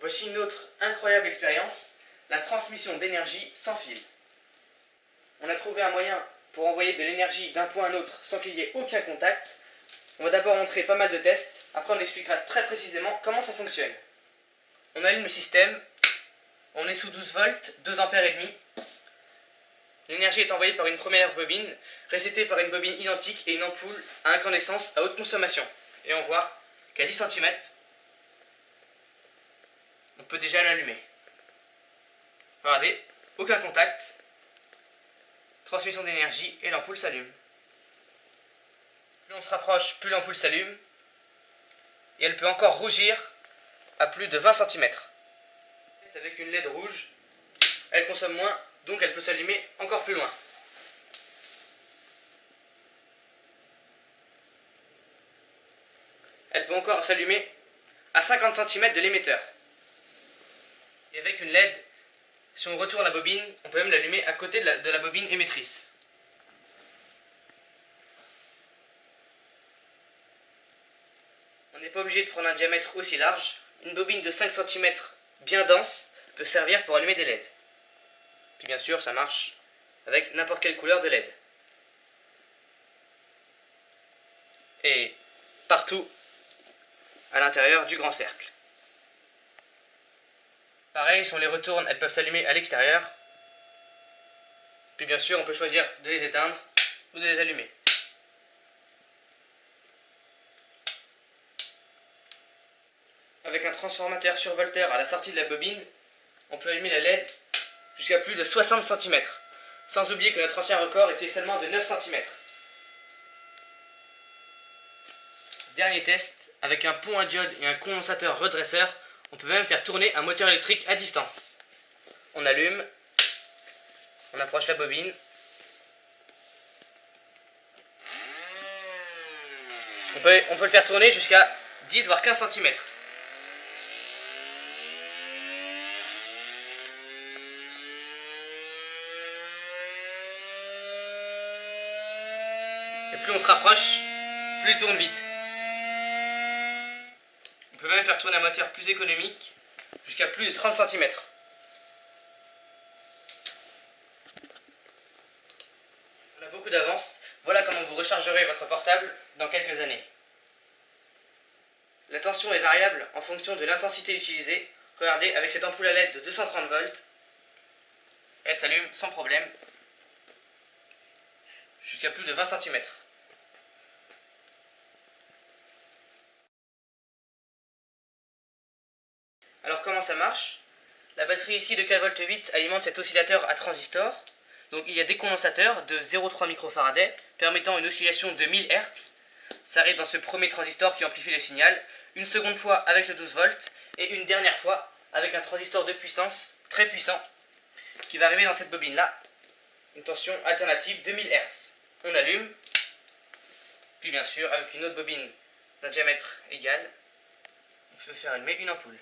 Voici une autre incroyable expérience, la transmission d'énergie sans fil. On a trouvé un moyen pour envoyer de l'énergie d'un point à un autre sans qu'il y ait aucun contact. On va d'abord montrer pas mal de tests, après on expliquera très précisément comment ça fonctionne. On allume le système, on est sous 12 volts, 2 ampères et demi. L'énergie est envoyée par une première bobine, récétée par une bobine identique et une ampoule à incandescence à haute consommation. Et on voit qu'à 10 cm, on peut déjà l'allumer. Regardez, aucun contact, transmission d'énergie et l'ampoule s'allume. Plus on se rapproche, plus l'ampoule s'allume et elle peut encore rougir à plus de 20 cm. Avec une LED rouge, elle consomme moins, donc elle peut s'allumer encore plus loin. Elle peut encore s'allumer à 50 cm de l'émetteur. Et avec une LED, si on retourne la bobine, on peut même l'allumer à côté de la bobine émettrice. On n'est pas obligé de prendre un diamètre aussi large. Une bobine de 5 cm bien dense peut servir pour allumer des LED. Puis bien sûr, ça marche avec n'importe quelle couleur de LED. Et partout à l'intérieur du grand cercle. Pareil, si on les retourne, elles peuvent s'allumer à l'extérieur. Puis bien sûr, on peut choisir de les éteindre ou de les allumer. Avec un transformateur survolteur à la sortie de la bobine, on peut allumer la LED jusqu'à plus de 60 cm. Sans oublier que notre ancien record était seulement de 9 cm. Dernier test, avec un pont à diode et un condensateur redresseur, on peut même faire tourner un moteur électrique à distance. On allume, on approche la bobine. On peut le faire tourner jusqu'à 10 voire 15 cm. Et plus on se rapproche, plus il tourne vite. On peut même faire tourner un moteur plus économique jusqu'à plus de 30 cm. On a beaucoup d'avance. Voilà comment vous rechargerez votre portable dans quelques années. La tension est variable en fonction de l'intensité utilisée. Regardez, avec cette ampoule à LED de 230 volts, elle s'allume sans problème jusqu'à plus de 20 cm. Alors comment ça marche? La batterie ici de 4,8 V alimente cet oscillateur à transistor. Donc il y a des condensateurs de 0,3 microfarad permettant une oscillation de 1000 Hz. Ça arrive dans ce premier transistor qui amplifie le signal, une seconde fois avec le 12 volts et une dernière fois avec un transistor de puissance très puissant qui va arriver dans cette bobine là, une tension alternative de 1000 Hz. On allume, puis bien sûr avec une autre bobine d'un diamètre égal, on peut faire allumer une ampoule.